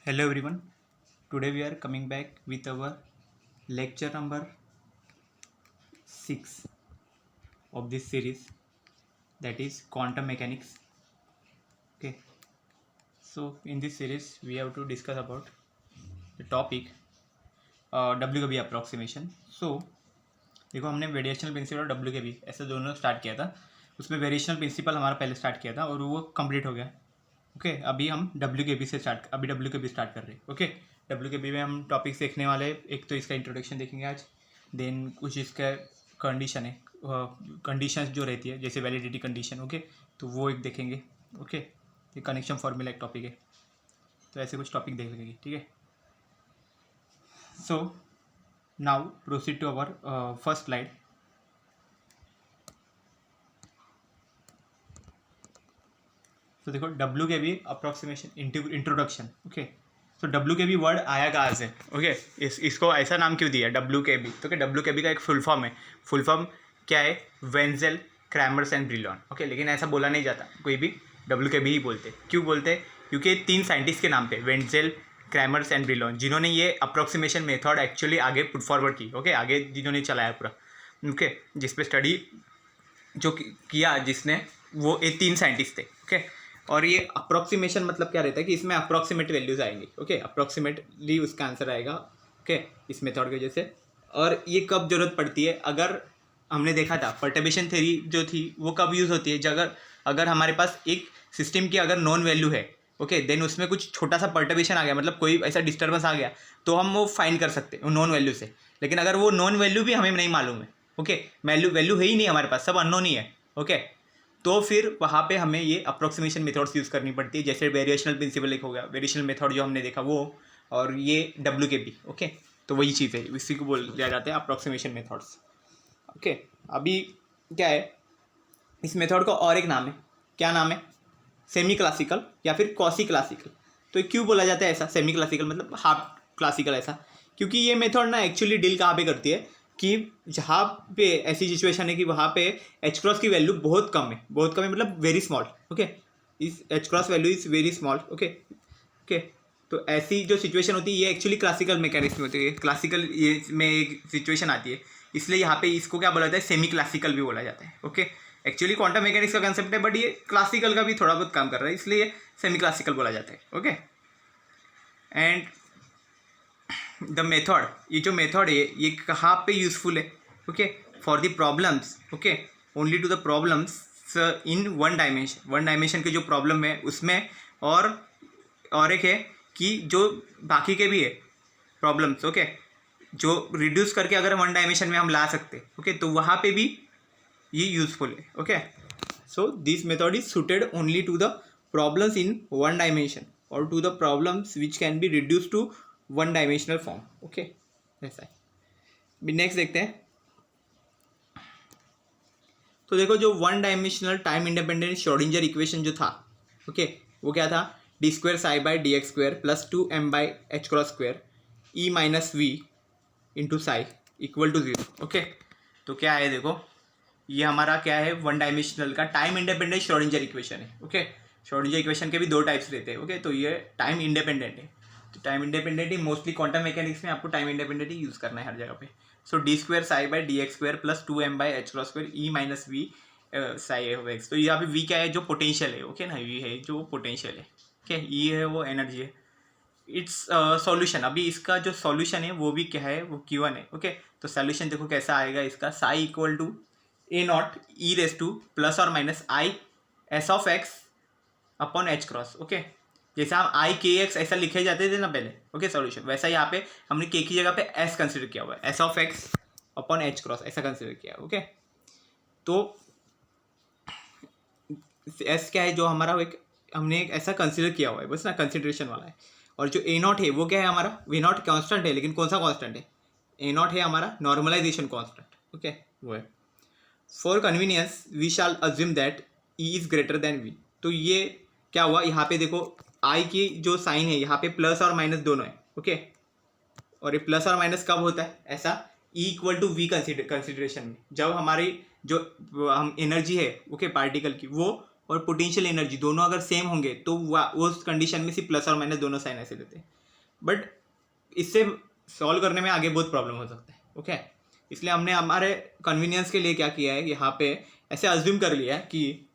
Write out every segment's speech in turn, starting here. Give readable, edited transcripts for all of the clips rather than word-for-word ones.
Hello everyone. Today we are coming back with our lecture number 6 of this series, that is quantum mechanics. Okay. So in this series we have to discuss about the topic WKB approximation. So देखो हमने variational principal और WKB ऐसे दोनों start किया था. उसमें variational principal हमारा पहले स्टार्ट किया था और वो कंप्लीट हो गया. ओके अभी हम WKB से WKB स्टार्ट कर रहे हैं. ओके WKB में हम टॉपिक्स देखने वाले. एक तो इसका इंट्रोडक्शन देखेंगे आज, देन कुछ इसका कंडीशन है, कंडीशंस जो रहती है जैसे वैलिडिटी कंडीशन. ओके तो वो एक देखेंगे. ओके ये कनेक्शन फॉर्मूला एक टॉपिक है, तो ऐसे कुछ टॉपिक देख लेंगे. ठीक है. So now proceed to our first slide. तो देखो WKB अप्रोक्सीमेशन इंट्रोडक्शन. ओके तो WKB वर्ड आया कहाँ से? ओके इसको ऐसा नाम क्यों दिया WKB? तो क्या WKB का एक फुल फॉर्म है. फुल फॉर्म क्या है? वेंजेल, क्रैमर्स एंड ब्रिलॉन. ओके लेकिन ऐसा बोला नहीं जाता, कोई भी WKB ही बोलते. क्यों बोलते? क्योंकि 3 साइंटिस्ट के नाम पे, वेंजेल, क्रैमर्स एंड ब्रिलॉन, जिन्होंने ये अप्रोक्सीमेशन मेथड एक्चुअली आगे पुट फॉरवर्ड की. ओके आगे जिन्होंने चलाया पूरा. ओके जिस पे स्टडी जो किया जिसने, वो ये 3 साइंटिस्ट थे. ओके और ये अप्रोक्सीमेशन मतलब क्या रहता है कि इसमें अप्रोक्सीमेट वैल्यूज आएंगी. ओके अप्रोक्सीमेटली उसका आंसर आएगा. ओके इस मेथड की वजह से. और ये कब जरूरत पड़ती है? अगर हमने देखा था पर्टर्बेशन थ्योरी जो थी वो कब यूज़ होती है? अगर हमारे पास एक सिस्टम की अगर नॉन वैल्यू है, ओके देन उसमें कुछ छोटा सा पर्टर्बेशन आ गया, मतलब कोई ऐसा डिस्टर्बेंस आ गया, तो हम वो फाइंड कर सकते हैं नॉन वैल्यू से. लेकिन अगर वो नॉन वैल्यू भी हमें नहीं मालूम है, ओके वैल्यू है ही नहीं हमारे पास, सब अननोन ही है. ओके तो फिर वहाँ पे हमें ये अप्रोक्सीमेशन मेथड्स यूज़ करनी पड़ती है. जैसे वेरिएशनल प्रिंसिपल एक हो गया, वेरिएशनल मेथड जो हमने देखा वो, और ये WKB. ओके तो वही चीज़ है, इसी को बोल दिया जाता है अप्रोक्सीमेशन मेथड्स. ओके अभी क्या है, इस मेथड का और एक नाम है. क्या नाम है? सेमी क्लासिकल या फिर क्वासी क्लासिकल. तो क्यों बोला जाता है ऐसा सेमी क्लासिकल, मतलब हाफ क्लासिकल ऐसा? क्योंकि ये मेथड ना एक्चुअली डील कहाँ पे करती है कि जहाँ पे ऐसी सिचुएशन है कि वहाँ पे एच क्रॉस की वैल्यू बहुत कम है मतलब वेरी स्मॉल. ओके इस H cross value is very small. Okay तो ऐसी जो सिचुएशन होती है ये एक्चुअली क्लासिकल मैकेनिक्स में होती है. क्लासिकल ये में एक सिचुएशन आती है, इसलिए यहाँ पे इसको क्या बोला जाता है? सेमी क्लासिकल भी बोला जाता है. ओके एक्चुअली क्वांटम मैकेनिक्स का कंसेप्ट है, बट ये क्लासिकल का भी थोड़ा बहुत काम कर रहा है, इसलिए सेमी क्लासिकल बोला जाता है. ओके एंड द मेथड, ये जो मेथड है ये कहाँ पे यूजफुल है? Okay for the problems. Okay only to the problems in one dimension के जो प्रॉब्लम है उसमें, और एक है कि जो बाकी के भी है प्रॉब्लम्स, ओके जो रिड्यूस करके अगर वन डायमेंशन में हम ला सकते. ओके तो वहाँ पे भी ये यूजफुल है. Okay so this method is suited only to the problems in one dimension और to the problems which can be reduce to one dimensional form. Okay ऐसा है. नेक्स्ट देखते हैं. तो देखो जो one dimensional time independent Schrodinger equation जो था, ओके वो क्या था? d²ψ/dx² + 2m/h² e - v × ψ = 0. Okay तो क्या है देखो, ये हमारा क्या है? वन डायमेंशनल का टाइम इंडिपेंडेंट श्रोडिंगर इक्वेशन है. ओके श्रोडिंगर इक्वेशन के भी 2 टाइप्स रहते हैं. ओके तो ये टाइम इंडिपेंडेंट है. तो टाइम इंडिपेंडेंट ही मोस्टली क्वांटम मैकेनिक्स में आपको टाइम इंडिपेंडेंट ही यूज़ करना है हर जगह पे. सो d²ψ/dx² + 2m/h² e - v ψ. तो यहाँ पे v क्या है? जो पोटेंशियल है. ओके ना v है जो पोटेंशियल है. ओके e है वो एनर्जी है. It's solution. अभी इसका जो सॉल्यूशन है वो भी क्या है? वो Q1 है. ओके तो सॉल्यूशन देखो कैसा आएगा इसका. ψ = a0 e⁻² ± i s(x) / h. Okay जैसे हम i kx ऐसा लिखे जाते थे ना पहले. ओके सॉल्यूशन वैसा यहाँ पे हमने k की जगह पे s कंसिडर किया हुआ है. s(x) / h ऐसा कंसिडर किया. ओके तो s क्या है? जो हमारा एक हमने एक ऐसा कंसिडर किया हुआ है, बस ना कंसिडरेशन वाला है. और जो a0 है वो क्या है? हमारा v0 कांस्टेंट है, लेकिन कौन सा कांस्टेंट है? a0 है हमारा नॉर्मलाइजेशन कांस्टेंट. ओके वो है. For convenience we shall assume that e is greater than v. तो ये क्या हुआ? यहाँ पे देखो i की जो साइन है यहाँ पे प्लस और माइनस दोनों है. ओके और ये प्लस और माइनस कब होता है? ऐसा e = v कंसिडरेशन में, जब हमारी जो हम एनर्जी है ओके पार्टिकल की वो और पोटेंशियल एनर्जी दोनों अगर सेम होंगे तो उस कंडीशन में सिर्फ प्लस और माइनस दोनों साइन ऐसे देते हैं। बट इससे सॉल्व करने में आगे बहुत प्रॉब्लम हो सकता है। ओके, इसलिए हमने हमारे कन्वीनियंस के लिए क्या किया है, यहाँ पे ऐसे अज्यूम कर लिया है कि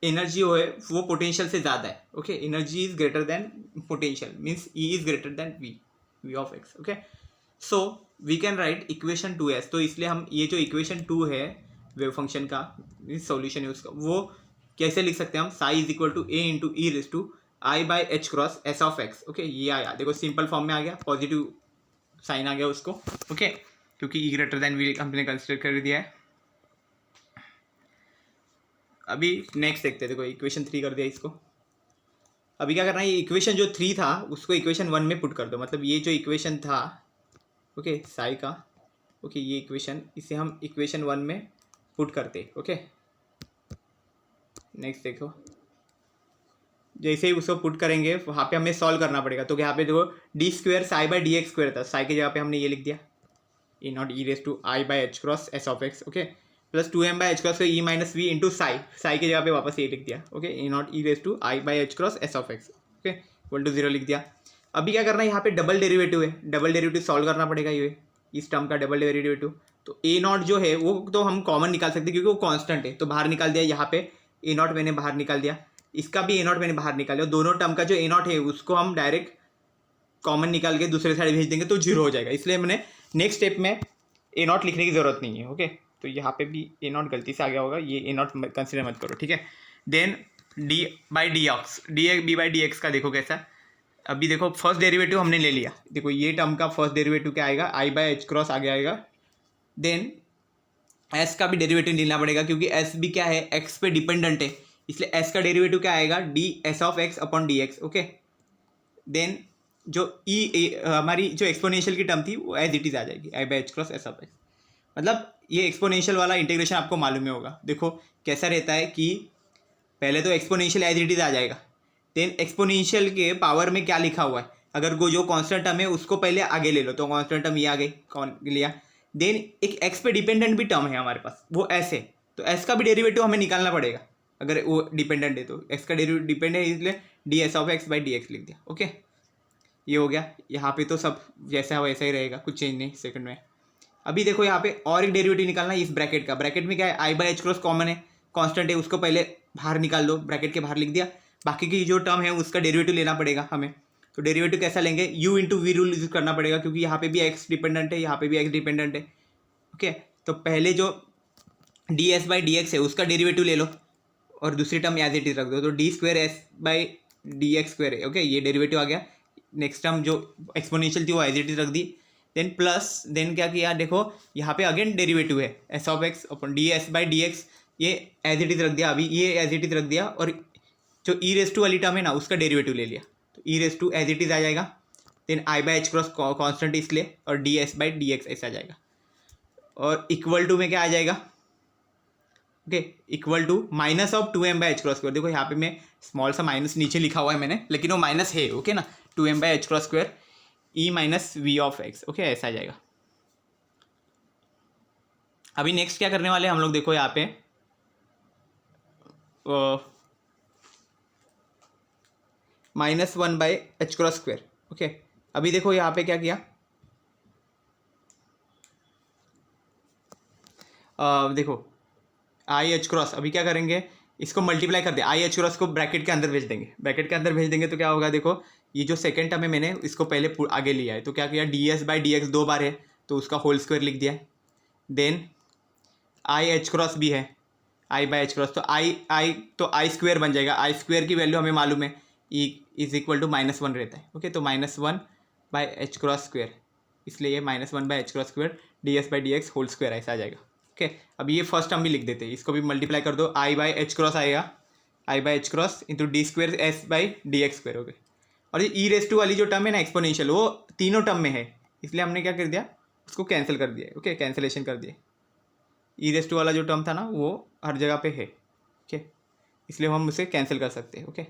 एनर्जी है वो पोटेंशियल से ज़्यादा है। Okay, energy is greater than potential means E is greater than V of x. Okay, so we can write equation 2s। तो इसलिए हम ये जो इक्वेशन 2 है वेव फंक्शन का सॉल्यूशन है उसका, वो कैसे लिख सकते हैं हम, psi is equal to A into E raise to I by H cross S of x. Okay, ये आया, देखो सिंपल फॉर्म में आ गया, पॉजिटिव साइन आ गया उसको। ओके, क्योंकि ई ग्रेटर देन वी हमने कंसिडर कर दिया है। अभी नेक्स्ट देखते हैं, देखो इक्वेशन 3 कर दिया इसको। अभी क्या करना है, ये इक्वेशन जो 3 था उसको इक्वेशन 1 में पुट कर दो। मतलब ये जो इक्वेशन था ओके साई का, ओके ये इक्वेशन, इसे हम इक्वेशन 1 में पुट करते। ओके, नेक्स्ट देखो, जैसे ही उसको पुट करेंगे वहाँ पे हमें सॉल्व करना पड़ेगा। तो यहाँ पे देखो D square psi by D X square था, साई की जगह पे हमने ये लिख दिया A naught E raise to I by H cross S of x. Okay, plus 2m by H cross E minus V into psi, psi की जगह पे वापस ये लिख दिया। Okay, A naught E raise to I by H cross S of x. Okay, equal to 0 लिख दिया। अभी क्या करना है, यहाँ पे डबल डेरिवेटिव है, डबल डेरिवेटिव सॉल्व करना पड़ेगा ये, इस टर्म का डबल डेरिवेटिव। तो ए नॉट जो है वो तो हम कॉमन निकाल सकते हैं क्योंकि वो कांस्टेंट है, तो बाहर निकाल दिया। यहाँ पे ए नॉट मैंने बाहर निकाल दिया, इसका भी ए नॉट मैंने बाहर निकाल दिया। दोनों टर्म का जो ए नॉट है उसको हम डायरेक्ट कॉमन निकाल के दूसरे साइड भेज देंगे तो 0 हो जाएगा। इसलिए मैंने नेक्स्ट स्टेप में ए नॉट लिखने की ज़रूरत नहीं है। ओके, तो यहाँ पे भी ए नॉट गलती से आ गया होगा, ये ए नॉट कंसिडर मत करो। ठीक है, then D by D x, D by D X का देखो कैसा। अभी देखो फर्स्ट डेरिवेटिव हमने ले लिया, देखो ये टर्म का फर्स्ट डेरिवेटिव क्या आएगा, आई बाई एच क्रॉस आगे आएगा। देन एस का भी डेरिवेटिव लेना पड़ेगा क्योंकि एस भी क्या है, एक्स पे डिपेंडेंट है, इसलिए एस का डेरिवेटिव क्या आएगा, D S of X upon D X. Okay, then जो हमारी जो एक्सपोनेंशियल की टर्म थी वो एज इट इज़ आ जाएगी, I by H cross S of X. मतलब ये एक्सपोनेंशियल वाला इंटीग्रेशन आपको मालूम ही होगा। देखो कैसा रहता है कि पहले तो एक्सपोनेंशियल एज इट इज़ आ जाएगा, देन एक्सपोनेंशियल के पावर में क्या लिखा हुआ है, अगर वो जो कांस्टेंट टर्म है उसको पहले आगे ले लो, तो कांस्टेंट टर्म ये आगे कौन लिया। देन एक एक्स पे डिपेंडेंट भी टर्म है हमारे पास, वो एस है, तो एस का भी डेरिवेटिव हमें निकालना पड़ेगा। अगर वो डिपेंडेंट है तो एक्स का डेरिवेटिव डिपेंडेंट है, इसलिए D S of x by D x लिख दिया। ओके, ये हो गया। यहाँ पे तो सब जैसा है वैसा ही रहेगा, कुछ चेंज नहीं सेकंड में। अभी देखो यहाँ पे और एक डेरिवेटिव निकालना है इस ब्रैकेट का। ब्रैकेट में क्या है, आई बाई एच क्रॉस कॉमन है, कांस्टेंट है, उसको पहले बाहर निकाल दो, ब्रैकेट के बाहर लिख दिया। बाकी की जो टर्म है उसका डेरिवेटिव लेना पड़ेगा हमें। तो डेरिवेटिव कैसा लेंगे, U into V rule use करना पड़ेगा क्योंकि यहाँ पे भी एक्स डिपेंडेंट है, यहाँ पे भी एक्स डिपेंडेंट है। ओके, तो पहले जो D S by D x है उसका डेरिवेटिव ले लो और दूसरी टर्म एज इट इज रख दो, तो D square S by D X square है। ओके, ये डेरिवेटिव आ गया। नेक्स्ट टर्म जो एक्सपोनेंशियल थी वो एज इट इज रख दी। देन प्लस, देन क्या किया, देखो यहाँ पे अगेन डेरिवेटिव है S of x upon D S by D x, ये एज इट इज रख दिया। अभी ये एज इट इज रख दिया और जो ई रेस टू वाली टर्म है ना उसका डेरिवेटिव ले लिया, तो E raise to as it is आ जाएगा। Then I by H cross constant इसलिए, और D S by D X ऐसा आ जाएगा। और इक्वल टू में क्या आ जाएगा, okay, equal to minus of 2m by H cross square. देखो यहाँ पे मैं स्मॉल सा माइनस नीचे लिखा हुआ है मैंने, लेकिन वो माइनस है। ओके ना, 2m by H cross square E minus V of x. Okay, ऐसा आ जाएगा। अभी नेक्स्ट क्या करने वाले हैं हम लोग, देखो यहाँ पे -1 by H cross square. Okay, अभी देखो यहाँ पे क्या किया, देखो आई एच क्रॉस, अभी क्या करेंगे, इसको मल्टीप्लाई कर दे, आई एच क्रॉस को ब्रैकेट के अंदर भेज देंगे। ब्रैकेट के अंदर भेज देंगे तो क्या होगा, देखो ये जो सेकंड टर्म है मैंने इसको पहले आगे लिया है, तो क्या किया, D S by D x 2 बार है तो उसका होल स्क्वायर लिख दिया है। देन आई एच क्रॉस भी है, आई बाई एच क्रॉस, तो आई स्क्वायर बन जाएगा। आई स्क्वायर की वैल्यू हमें मालूम है, ई इज इक्वल टू -1 रहता है। ओके, तो -1 बाई एच क्रॉस स्क्वायर, इसलिए ये -1 by H cross square D S by D x whole square ऐसा आ जाएगा। ओके, अब ये फर्स्ट टर्म भी लिख देते हैं, इसको भी मल्टीप्लाई कर दो, आई बाई एच क्रॉस आएगा, I by H cross into D square S by D x square. Okay, और ये ई रेस टू वाली जो टर्म है ना एक्सपोनेंशियल, वो तीनों टर्म में है, इसलिए हमने क्या कर दिया, उसको कैंसिल कर दिया। ओके, कैंसिलेशन कर दिया। ई रेस टू वाला जो टर्म था ना वो हर जगह पे है। ओके, इसलिए हम उसे कैंसिल कर सकते हैं। ओके,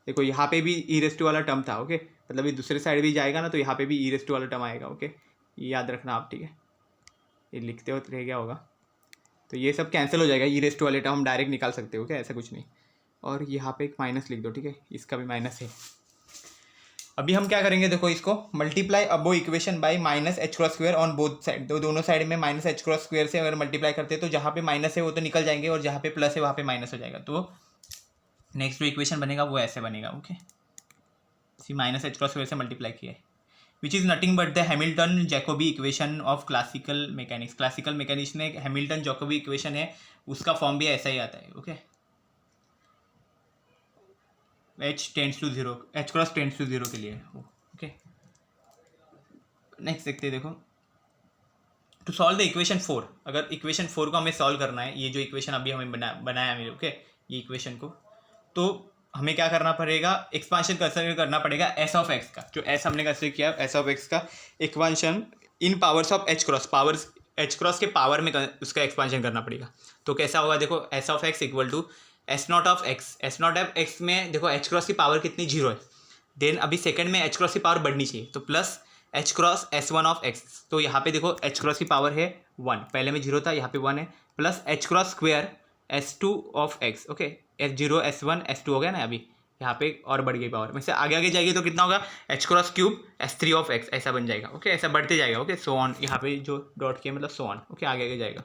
देखो यहाँ पे भी ई रेस टू वाला टर्म था। ओके, मतलब ये दूसरे साइड भी जाएगा ना तो यहाँ पे भी ई रेस टू वाला टर्म आएगा। ओके, ये याद रखना आप, ठीक है, ये लिखते हो रह गया होगा, तो ये सब कैंसिल हो जाएगा। ई रेस टू वाले टर्म हम डायरेक्ट निकाल सकते हो, ओके, ऐसा कुछ नहीं। और यहाँ पे एक माइनस लिख दो, ठीक है, इसका भी माइनस है। अभी हम क्या करेंगे, देखो इसको multiply above equation by minus H cross square on both side. तो दोनों साइड में माइनस एच क्रॉस स्क्वायर से अगर मल्टीप्लाई करते हैं तो जहाँ पे माइनस है वो तो निकल जाएंगे और जहाँ पे प्लस है वहाँ पे माइनस हो जाएगा। तो नेक्स्ट जो इक्वेशन बनेगा वो ऐसे बनेगा, okay, see minus H cross square से मल्टीप्लाई किया है, which is nothing but the Hamilton Jacobi equation of classical mechanics. Classical mechanics में हैमिल्टन जैकोबी इक्वेशन है, उसका फॉर्म भी ऐसा ही आता है, okay. H tends to zero, H cross tends to zero के लिए, ओके। नेक्स्ट देखते हैं, देखो टू सॉल्व द इक्वेशन 4, अगर इक्वेशन 4 को हमें सॉल्व करना है, ये जो इक्वेशन अभी हमें बनाया है, ओके, ये इक्वेशन को, तो हमें क्या करना पड़ेगा, एक्सपांशन कंसिडर करना पड़ेगा एस ऑफ एक्स का। जो एस हमने कंसिडर किया एस ऑफ एक्स का expansion in powers of H cross, powers H cross के पावर में उसका एक्सपांशन करना पड़ेगा। तो कैसा होगा, देखो S of X equal to S not of X. S not of X में देखो एच क्रॉस की पावर कितनी, 0 है। देन अभी सेकंड में एच क्रॉस की पावर बढ़नी चाहिए, तो plus H cross S one of x. तो यहाँ पे देखो एच क्रॉस की पावर है 1, पहले में 0 था, यहाँ पे 1 है, plus H cross square S two of x, okay, S zero S one S two हो गया ना, अभी यहाँ पे और बढ़ गई पावर में से आगे आगे जाएगी तो कितना होगा, H cross cube S three of x, ऐसा बन जाएगा, ओके, ऐसा बढ़ते जाएगा, ओके, सो ऑन, यहाँ पे जो डॉट किया मतलब सो ऑन, ओके, आगे आगे जाएगा।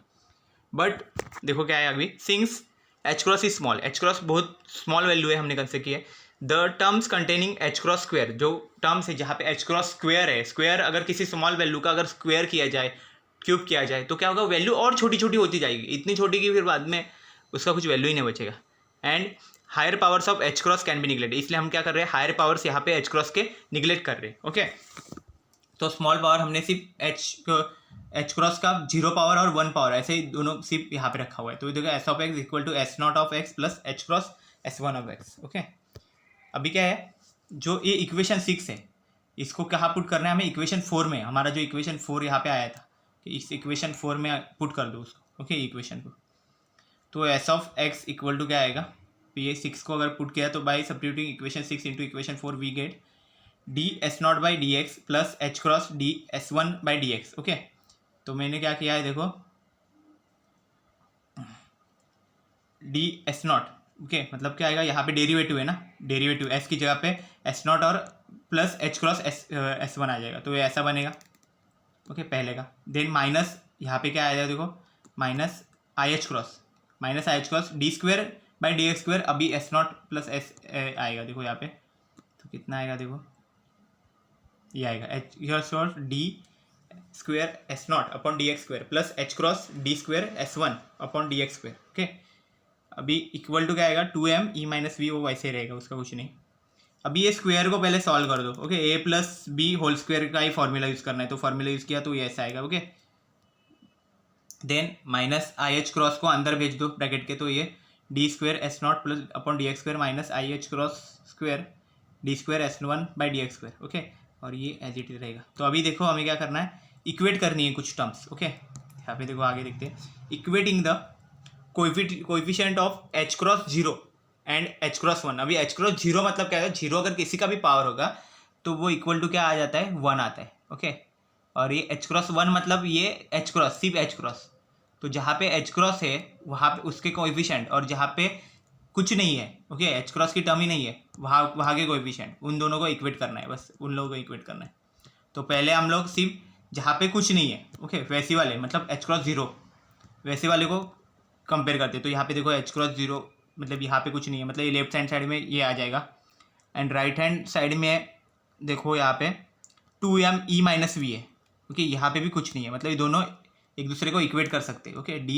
बट देखो क्या है अभी, since H cross is small, H cross बहुत स्मॉल वैल्यू है, हमने कंसिडर किया है, the terms containing H cross square, जो टर्म्स है जहाँ पे एच क्रॉस स्क्वायर है, स्क्वायर अगर किसी स्मॉल वैल्यू का अगर स्क्वायर किया जाए, क्यूब किया जाए, तो क्या होगा, वैल्यू और छोटी छोटी होती जाएगी, इतनी छोटी कि फिर बाद में उसका कुछ वैल्यू ही नहीं बचेगा। And higher powers of H cross can be neglected, इसलिए हम क्या कर रहे हैं, हायर पावर्स यहाँ पे एच क्रॉस के निगलेक्ट कर रहे हैं, ओके। तो स्मॉल पावर हमने सिर्फ एच क्रॉस का 0 पावर और 1 पावर ऐसे ही दोनों सिर्फ यहाँ पे रखा हुआ है। तो देखो S of X equal to S not of X plus H cross S one of x, okay. अभी क्या है, जो ये इक्वेशन 6 है, इसको कहाँ पुट करना है हमें, इक्वेशन 4 में। हमारा जो इक्वेशन 4 यहाँ पे आया था, कि इस इक्वेशन 4 में पुट कर दो उसको, ओके, इक्वेशन को। तो S of X equal to क्या आएगा, तो ये 6 को अगर पुट किया तो by substituting equation 6 into equation 4 we get D S not by D X plus H cross D S one by D X, okay. तो मैंने क्या किया है, देखो डी एस नॉट, ओके, मतलब क्या आएगा, यहाँ पे डेरिवेटिव है ना, डेरिवेटिव एस की जगह पे एस नॉट और plus H cross S one आ जाएगा, तो ये ऐसा बनेगा, ओके, पहले का। देन माइनस यहाँ पे क्या आएगा, देखो minus i h cross D square by D x square, अभी एस नॉट प्लस एस आएगा, देखो यहाँ पे, तो कितना आएगा, देखो ये आएगा H cross D square s not upon D x square plus H cross D square s one upon D x square, okay. अभी इक्वल टू क्या आएगा, 2m ई माइनस वी, वो वैसे रहेगा, उसका कुछ नहीं। अभी ये स्क्वायर को पहले सॉल्व कर दो, ओके, ए प्लस बी होल स्क्वायर का ही फॉर्मूला यूज़ करना है, तो फॉर्मूला यूज़ किया तो ये ऐसा आएगा, okay. Then minus i h cross को अंदर भेज दो ब्रैकेट के, तो ये d square s naught plus upon D x square minus i h cross square d square s one by D x square, okay, और ये एज इट रहेगा। तो अभी देखो हमें क्या करना है, इक्वेट करनी है कुछ टर्म्स, ओके। यहाँ पे देखो आगे देखते हैं, equating the coefficient of H cross zero and H cross one. अभी एच क्रॉस जीरो मतलब क्या है, जीरो अगर किसी का भी पावर होगा तो वो इक्वल टू क्या आ जाता है, 1 आता है, ओके। और ये एच क्रॉस वन मतलब ये एच क्रॉस, सिर्फ एच क्रॉस, तो जहाँ पे एच क्रॉस है वहाँ पे उसके कोएफिशिएंट, और जहाँ पे कुछ नहीं है, ओके, एच क्रॉस की टर्म ही नहीं है, वहाँ के कोएफिशिएंट, उन दोनों को इक्वेट करना है, बस उन लोगों को इक्वेट करना है। तो पहले हम लोग सिर्फ जहाँ पे कुछ नहीं है, ओके, वैसी वाले मतलब एच क्रॉस जीरो, वैसे वाले को कंपेयर करते हैं। तो यहाँ पे देखो एच क्रॉस जीरो मतलब यहाँ पे कुछ नहीं है, मतलब ये लेफ्ट हैंड साइड में ये आ जाएगा, एंड राइट हैंड साइड में देखो यहाँ पे 2m ई माइनस वी है, ओके, यहाँ पे भी कुछ नहीं है, मतलब ये दोनों एक दूसरे को इक्वेट कर सकते हैं, okay. D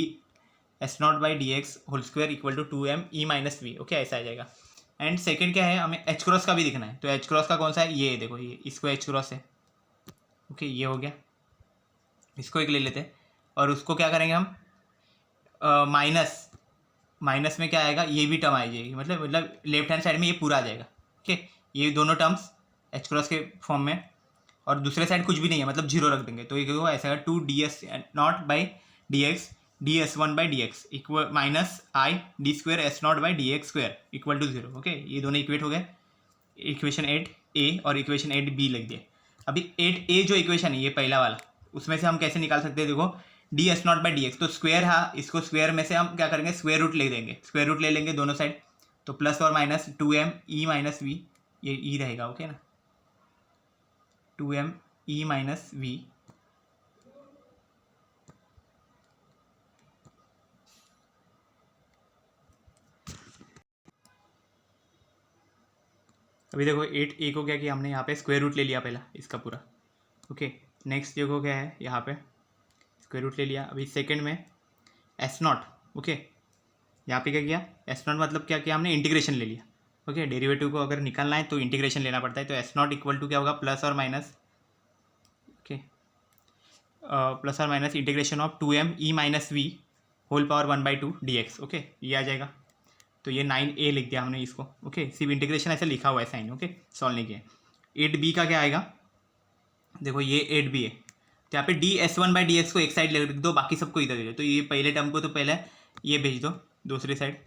S not by D x whole square equal to 2m e minus v, okay, ऐसा आ जाएगा। एंड सेकेंड क्या है, हमें एच क्रॉस का भी दिखना है, तो एच क्रॉस का कौन सा है, ये देखो, ये इसको एच क्रॉस है, ओके, ये हो गया, इसको एक ले लेते हैं, और उसको क्या करेंगे हम, माइनस में क्या आएगा, ये भी टर्म आ जाएगी, मतलब लेफ्ट हैंड साइड में ये पूरा आ जाएगा, ओके, ये दोनों टर्म्स एच क्रॉस के फॉर्म में, और दूसरे साइड कुछ भी नहीं है, मतलब जीरो रख देंगे, तो ये होगा ऐसा है 2 d S not by D x d S one by D x equal minus i d square s not by D x square equal to 0, okay. ये दोनों इक्वेट हो गए, इक्वेशन 8a और इक्वेशन 8b लिख दिए। अभी 8a जो equation है ये पहला वाला, उसमें से हम कैसे निकाल सकते हैं, देखो D S not by D x, तो स्क्वायर, हाँ, इसको स्क्वायर में से हम क्या करेंगे, स्क्वायर रूट ले देंगे, स्क्वायर रूट ले लेंगे दोनों साइड, तो प्लस और minus 2m e minus we, ये ई रहेगा, ओके ना, 2m ई माइनस वी। अभी देखो 8a को क्या किया हमने, यहाँ पे स्क्वायर रूट ले लिया पहला इसका पूरा, ओके। नेक्स्ट देखो क्या है, यहाँ पे स्क्वायर रूट ले लिया। अभी सेकंड में एस नॉट, ओके, यहाँ पे क्या किया, एस नॉट मतलब क्या किया हमने, इंटीग्रेशन ले लिया, ओके। डेरिवेटिव को अगर निकालना है तो इंटीग्रेशन लेना पड़ता है, तो एस नॉट इक्वल टू क्या होगा, प्लस और माइनस, ओके, प्लस और minus integration of 2m e minus v whole power 1/2 dx, okay, ये आ जाएगा। तो ये 9a लिख दिया हमने इसको, ओके, सिर्फ इंटीग्रेशन ऐसे लिखा हुआ है साइन, ओके, सॉल्व नहीं किया। 8b का क्या आएगा, देखो ये 8b है, तो यहाँ पे ds1/dx को एक साइड ले दो, बाकी सबको इधर दे दो। तो ये पहले टर्म को तो पहले ये भेज दो दूसरी साइड,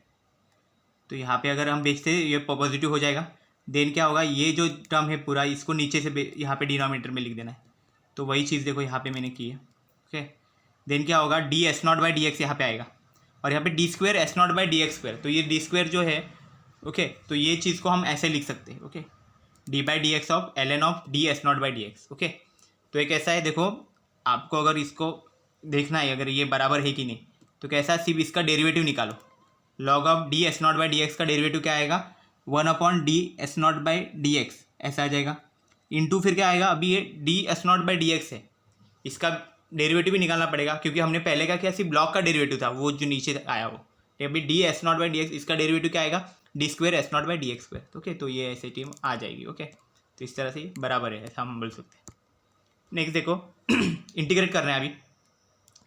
तो यहाँ पे अगर हम भेजते ये पॉजिटिव हो जाएगा। देन क्या होगा, ये जो टर्म है पूरा इसको नीचे से यहाँ पे डिनोमिनेटर में लिख देना है, तो वही चीज़ देखो यहाँ पे मैंने की है, ओके। देन क्या होगा, ds0/dx यहाँ पे आएगा, और यहाँ पे d2s0/dx², तो ये d² जो है, ओके, तो ये चीज़ को हम ऐसे लिख सकते हैं, okay, d/dx of ln of ds0/dx, okay. तो एक ऐसा है, देखो आपको अगर इसको देखना है अगर ये बराबर है कि नहीं, तो कैसा, सिर्फ इसका डेरिवेटिव निकालो, log ऑफ ds0/dx का डेरिवेटिव क्या आएगा, 1/ds0/dx ऐसा आ जाएगा, इंटू फिर क्या आएगा, अभी ये ds0/dx है, इसका डेरिवेटिव भी निकालना पड़ेगा, क्योंकि हमने पहले का क्या, सिर्फ ब्लॉक का डेरिवेटिव था, वो जो नीचे आया वो, अभी ds0/dx इसका डेरिवेटिव क्या आएगा, d2s0/dx², ओके। तो ये ऐसे टीम आ जाएगी, ओके। तो इस तरह से बराबर है, ऐसा हम बोल सकते हैं। नेक्स्ट देखो इंटीग्रेट करना है, अभी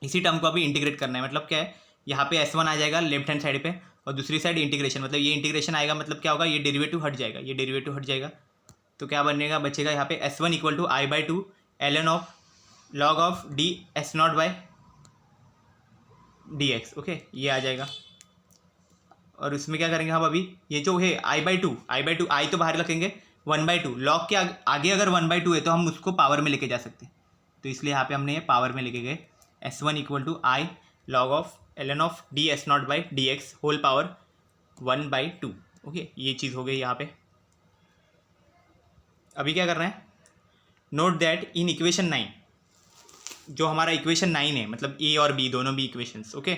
इसी टर्म को अभी इंटीग्रेट करना है, मतलब क्या है, यहाँ पे s1 आ जाएगा लेफ्ट हैंड साइड पे, और दूसरी साइड इंटीग्रेशन, मतलब ये इंटीग्रेशन आएगा, मतलब क्या होगा, ये डेरिवेटिव हट जाएगा, ये डेरिवेटिव हट जाएगा, तो क्या बनेगा, बचेगा यहाँ पे s1 equal to i/2 ln of log of ds0/dx, okay, ये आ जाएगा। और उसमें क्या करेंगे हम, अभी ये जो है i/2 i तो बाहर रखेंगे, 1/2 लॉग के आगे अगर 1/2 है तो हम उसको पावर में लेके जा सकते हैं, तो इसलिए यहाँ पे हमने ये पावर में लेके गए, s1 equal to i log of ln of ds0/dx whole power 1/2, okay, ये चीज़ हो गई यहाँ पे। अभी क्या कर रहे हैं, नोट दैट इन इक्वेशन 9, जो हमारा इक्वेशन 9 है, मतलब ए और बी दोनों भी equations, okay,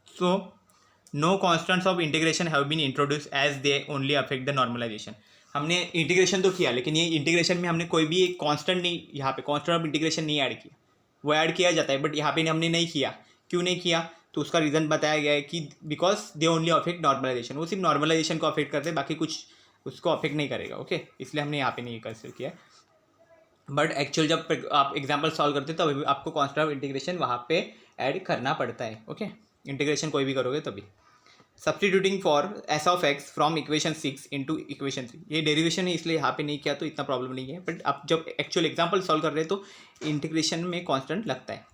so no constants of integration have been introduce as they only affect the normalisation. हमने इंटीग्रेशन तो किया, लेकिन ये इंटीग्रेशन में हमने कोई भी एक कांस्टेंट नहीं, यहाँ पे कांस्टेंट ऑफ इंटीग्रेशन नहीं ऐड किया, वो ऐड किया जाता है बट यहाँ पे हमने नहीं किया। क्यों नहीं किया, तो उसका रीज़न बताया गया है कि because they only affect normalisation, वो सिर्फ नॉर्मलाइजेशन को अफेक्ट करते हैं, बाकी कुछ उसको अफेक्ट नहीं करेगा, ओके, इसलिए हमने यहाँ पे नहीं कंसिडर किया। बट एक्चुअल जब आप एग्जाम्पल सॉल्व करते हो तभी आपको कांस्टेंट ऑफ इंटीग्रेशन वहाँ पे ऐड करना पड़ता है, ओके, इंटीग्रेशन कोई भी करोगे तभी। Substituting for S of x from equation 6 into equation 3, ये डेरिवेशन है इसलिए यहाँ पे नहीं किया, तो इतना प्रॉब्लम नहीं है, बट आप जब एक्चुअल एग्जाम्पल सॉल्व कर रहे हैं तो इंटीग्रेशन में कांस्टेंट लगता है।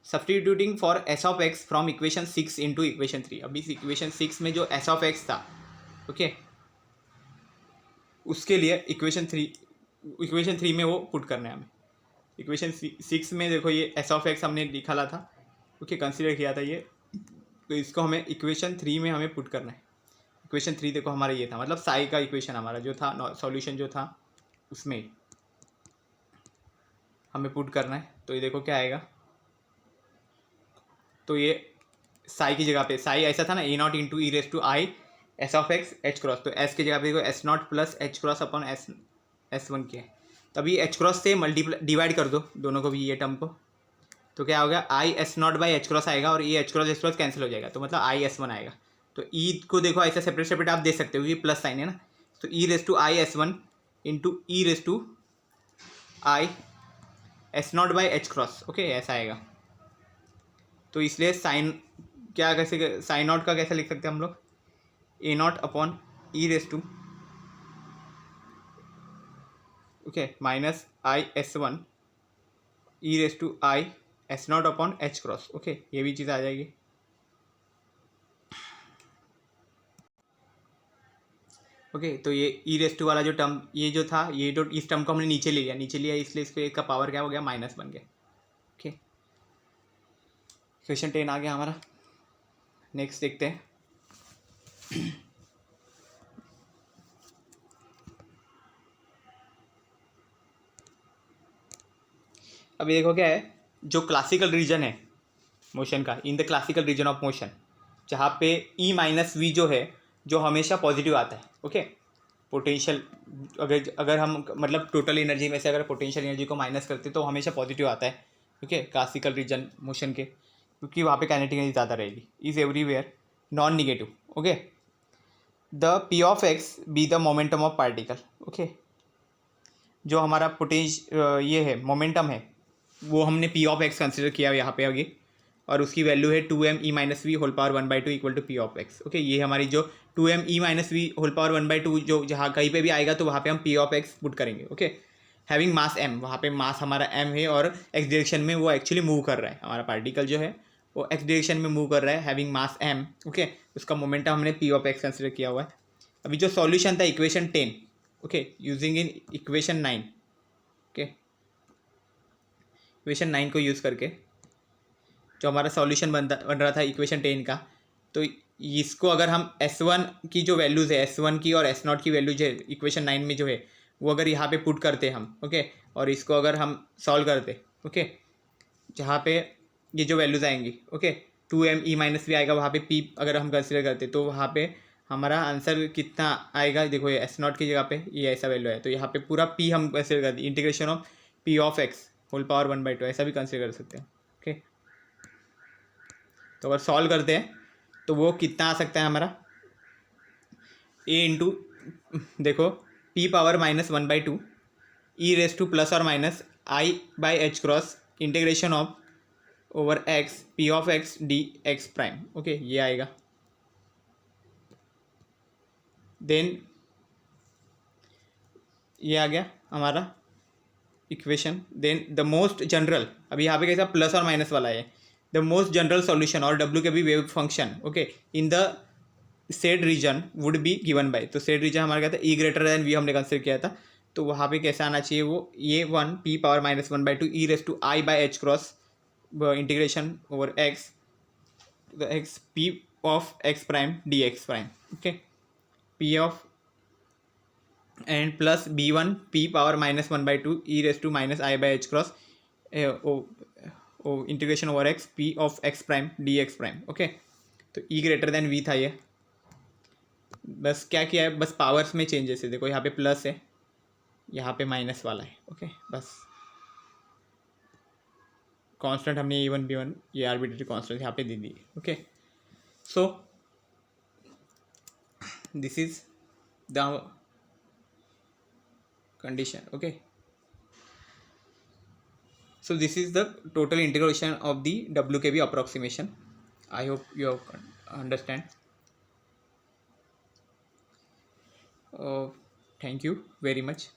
Substituting for S of x from equation 6 into equation 3, अभी इस इक्वेशन 6 में जो एस ऑफ एक्स था, ओके, उसके लिए इक्वेशन 3 में वो पुट करना है हमें। इक्वेशन 6 में देखो ये एस ऑफ एक्स हमने निकाला था, ओके, कंसिडर किया था ये, तो इसको हमें इक्वेशन 3 में हमें पुट करना है। इक्वेशन 3 देखो हमारा ये था, मतलब साई का इक्वेशन हमारा जो था, सॉल्यूशन जो था उसमें हमें पुट करना है। तो ये देखो क्या आएगा, तो ये साई की जगह पे, साई ऐसा था ना, a0 into E raise to i s of x h cross, तो एस की जगह पे देखो s0 plus H cross upon s1 के, तभी एच क्रॉस से डिवाइड कर दो दोनों को भी, ये टर्म को, तो क्या होगा, आई s0/h आएगा, और ये h क्रॉस कैंसिल हो जाएगा, तो मतलब i s1 आएगा। तो ई को देखो ऐसे सेपरेट सेपरेट आप दे सकते हो, ये प्लस साइन है ना, तो E raise to I s1 into E raise to I s0/h, okay, ऐसा आएगा। तो इसलिए साइन क्या, कैसे साइन नॉट का कैसे लिख सकते हैं हम लोग, a0 upon e raise to, okay, minus i s1 e raise to i s0 upon h cross, okay, ये भी चीज़ आ जाएगी। ओके, तो ये ई रेस टू वाला जो टर्म, ये जो था, ये जो इस टर्म को हमने नीचे ले लिया, इसलिए इसको एक का पावर क्या हो गया, माइनस बन गया, ओके। क्वेश्चन 10 आ गया हमारा। नेक्स्ट देखते हैं। अभी देखो क्या है, जो क्लासिकल रीजन है मोशन का, in the classical region of motion, जहाँ पे ई माइनस वी जो है, जो हमेशा पॉजिटिव आता है, ओके। पोटेंशियल, अगर हम मतलब टोटल एनर्जी में से अगर पोटेंशियल एनर्जी को माइनस करते तो हमेशा पॉजिटिव आता है, ओके, क्लासिकल रीजन मोशन के, क्योंकि वहाँ पे काइनेटिक एनर्जी ज़्यादा रहेगी, is everywhere non negative, okay. The P of x be the momentum of particle, okay. जो हमारा ये है मोमेंटम है, वो हमने पी ऑफ एक्स कंसिडर किया यहाँ पे आगे, और उसकी वैल्यू है 2m e-v whole power 1/2 equal to p of x, okay. ये हमारी जो 2m e-v होल पावर 1/2 जो जहाँ कहीं पे भी आएगा तो वहाँ पे हम पी ऑफ एक्स पुट करेंगे, ओके। हैविंग मास m, वहाँ पे मास हमारा m है और एक्स डायरेक्शन में वो एक्चुअली मूव कर रहा है, हमारा पार्टिकल जो है वो एक्स डायरेक्शन में मूव कर रहा है, हैविंग मास m, ओके। उसका मोमेंटम हमने पी ऑफ एक्स कंसिडर किया हुआ है। अभी जो सॉल्यूशन था equation 10, okay, using in equation 9, okay, equation 9 को यूज़ करके जो हमारा सॉल्यूशन बन रहा था इक्वेशन 10 का, तो इसको अगर हम S1 की जो वैल्यूज़ है, S1 की और S0 की वैल्यूज है इक्वेशन 9 में जो है, वो अगर यहाँ पे पुट करते हम, ओके, और इसको अगर हम सॉल्व करते, ओके, जहाँ पे ये जो वैल्यूज़ आएंगी, ओके, 2m e-v आएगा, वहाँ पे p अगर हम कंसिडर करते तो वहाँ पे हमारा आंसर कितना आएगा, देखो ये S0 की जगह पे ये ऐसा वैल्यू है, तो यहाँ पे पूरा p हम कंसिडर करते, integration of p of x whole power 1/2 ऐसा भी कंसिडर कर सकते हैं, ओके। तो अगर सॉल्व करते हैं तो वो कितना आ सकता है हमारा, a इंटू, देखो p power -1/2 e raise to plus और minus i/h cross integration of over x p of x d x prime, okay, ये आएगा। देन ये आ गया हमारा equation. Then the most general, अभी यहाँ पे कैसा प्लस और माइनस वाला है, द मोस्ट जनरल सॉल्यूशन और डब्ल्यू के भी wave function, okay, in the said region would be given by, तो सेड रीजन हमारा क्या था, ई ग्रेटर देन वी हमने कंसिडर किया था, तो वहाँ पे कैसा आना चाहिए वो, ये 1 p power -1/2 e raise to i/h cross integration over x d x p of x prime d x prime, okay, p of and plus b1 p power -1/2 e raise to -i/h cross integration over x p of x prime d x prime, okay. तो e greater than v था ये, बस क्या किया है, बस powers में changes है, देखो यहाँ पे प्लस है, यहाँ पे माइनस वाला है, ओके, बस कांस्टेंट हमने a1 b1 ये आर्बिट्रेरी कांस्टेंट यहाँ पे दे दी, okay. So this is the condition, okay. So this is the total integration of the WKB approximation. I hope you have understand. Thank you very much.